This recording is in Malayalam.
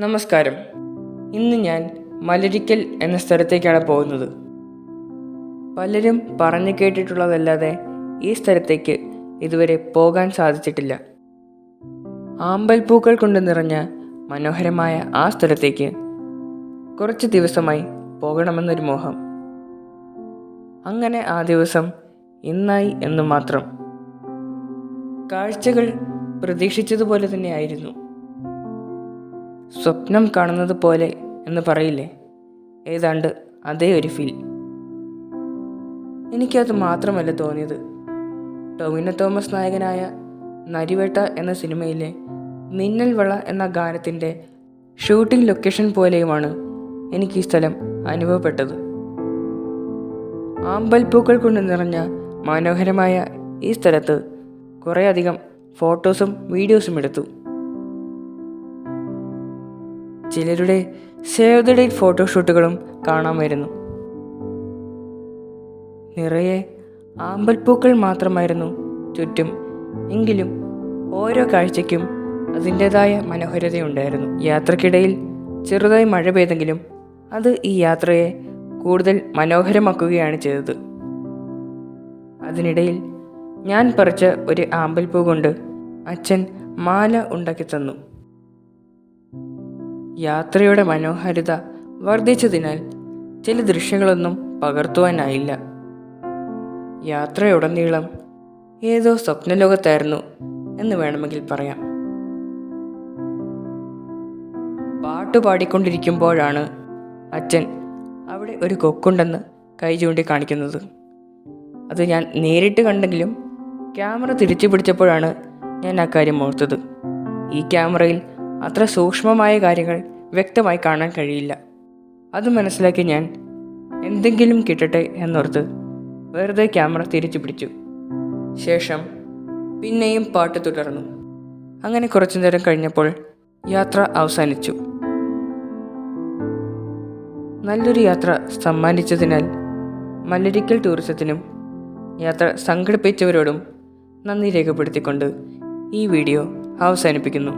നമസ്കാരം. ഇന്ന് ഞാൻ മലരിക്കൽ എന്ന സ്ഥലത്തേക്കാണ് പോകുന്നത്. പലരും പറഞ്ഞു കേട്ടിട്ടുള്ളതല്ലാതെ ഈ സ്ഥലത്തേക്ക് ഇതുവരെ പോകാൻ സാധിച്ചിട്ടില്ല. ആമ്പൽപ്പൂക്കൾ കൊണ്ട് നിറഞ്ഞ മനോഹരമായ ആ സ്ഥലത്തേക്ക് കുറച്ച് ദിവസമായി പോകണമെന്നൊരു മോഹം. അങ്ങനെ ആ ദിവസം ഇന്നായി എന്ന് മാത്രം. കാഴ്ചകൾ പ്രതീക്ഷിച്ചതുപോലെ തന്നെയായിരുന്നു. സ്വപ്നം കാണുന്നത് പോലെ എന്ന് പറയില്ലേ, ഏതാണ്ട് അതേ ഒരു ഫീൽ. എനിക്കത് മാത്രമല്ല തോന്നിയത്. ടൊവിനോ തോമസ് നായകനായ നരിവേട്ട എന്ന സിനിമയിലെ മിന്നൽ വള എന്ന ഗാനത്തിൻ്റെ ഷൂട്ടിംഗ് ലൊക്കേഷൻ പോലെയുമാണ് എനിക്ക് ഈ സ്ഥലം അനുഭവപ്പെട്ടത്. ആമ്പൽപ്പൂക്കൾ കൊണ്ട് നിറഞ്ഞ മനോഹരമായ ഈ സ്ഥലത്ത് കുറേയധികം ഫോട്ടോസും വീഡിയോസും എടുത്തു. ചിലരുടെ സേവ് ദ ഡേറ്റ് ഫോട്ടോഷൂട്ടുകളും കാണാമായിരുന്നു. നിറയെ ആമ്പൽപ്പൂക്കൾ മാത്രമായിരുന്നു ചുറ്റും. എങ്കിലും ഓരോ കാഴ്ചയ്ക്കും അതിൻ്റെതായ മനോഹരതയുണ്ടായിരുന്നു. യാത്രക്കിടയിൽ ചെറുതായി മഴ പെയ്തെങ്കിലും അത് ഈ യാത്രയെ കൂടുതൽ മനോഹരമാക്കുകയാണ് ചെയ്തത്. അതിനിടയിൽ ഞാൻ പറിച്ച ഒരു ആമ്പൽപ്പൂ കൊണ്ട് അച്ഛൻ മാല ഉണ്ടാക്കി തന്നു. യാത്രയുടെ മനോഹാരിത വർദ്ധിച്ചതിനാൽ ചില ദൃശ്യങ്ങളൊന്നും പകർത്തുവാനായില്ല. യാത്രയുടനീളം ഏതോ സ്വപ്നലോകത്തായിരുന്നു എന്ന് വേണമെങ്കിൽ പറയാം. പാട്ട് പാടിക്കൊണ്ടിരിക്കുമ്പോഴാണ് അച്ഛൻ അവിടെ ഒരു കൊക്കുണ്ടെന്ന് കൈ ചൂണ്ടി കാണിക്കുന്നത്. അത് ഞാൻ നേരിട്ട് കണ്ടെങ്കിലും ക്യാമറ തിരിച്ചു പിടിച്ചപ്പോഴാണ് ഞാൻ ആ കാര്യം ഓർത്തത്. ഈ ക്യാമറയിൽ അത്ര സൂക്ഷ്മമായ കാര്യങ്ങൾ വ്യക്തമായി കാണാൻ കഴിയില്ല. അത് മനസ്സിലാക്കി ഞാൻ എന്തെങ്കിലും കിട്ടട്ടെ എന്നോർത്ത് വെറുതെ ക്യാമറ തിരിച്ചു പിടിച്ചു. ശേഷം പിന്നെയും പാട്ട് തുടർന്നു. അങ്ങനെ കുറച്ചു നേരം കഴിഞ്ഞപ്പോൾ യാത്ര അവസാനിച്ചു. നല്ലൊരു യാത്ര സമ്മാനിച്ചതിനാൽ മലരിക്കൽ ടൂറിസത്തിനും യാത്ര സംഘടിപ്പിച്ചവരോടും നന്ദി രേഖപ്പെടുത്തിക്കൊണ്ട് ഈ വീഡിയോ അവസാനിപ്പിക്കുന്നു.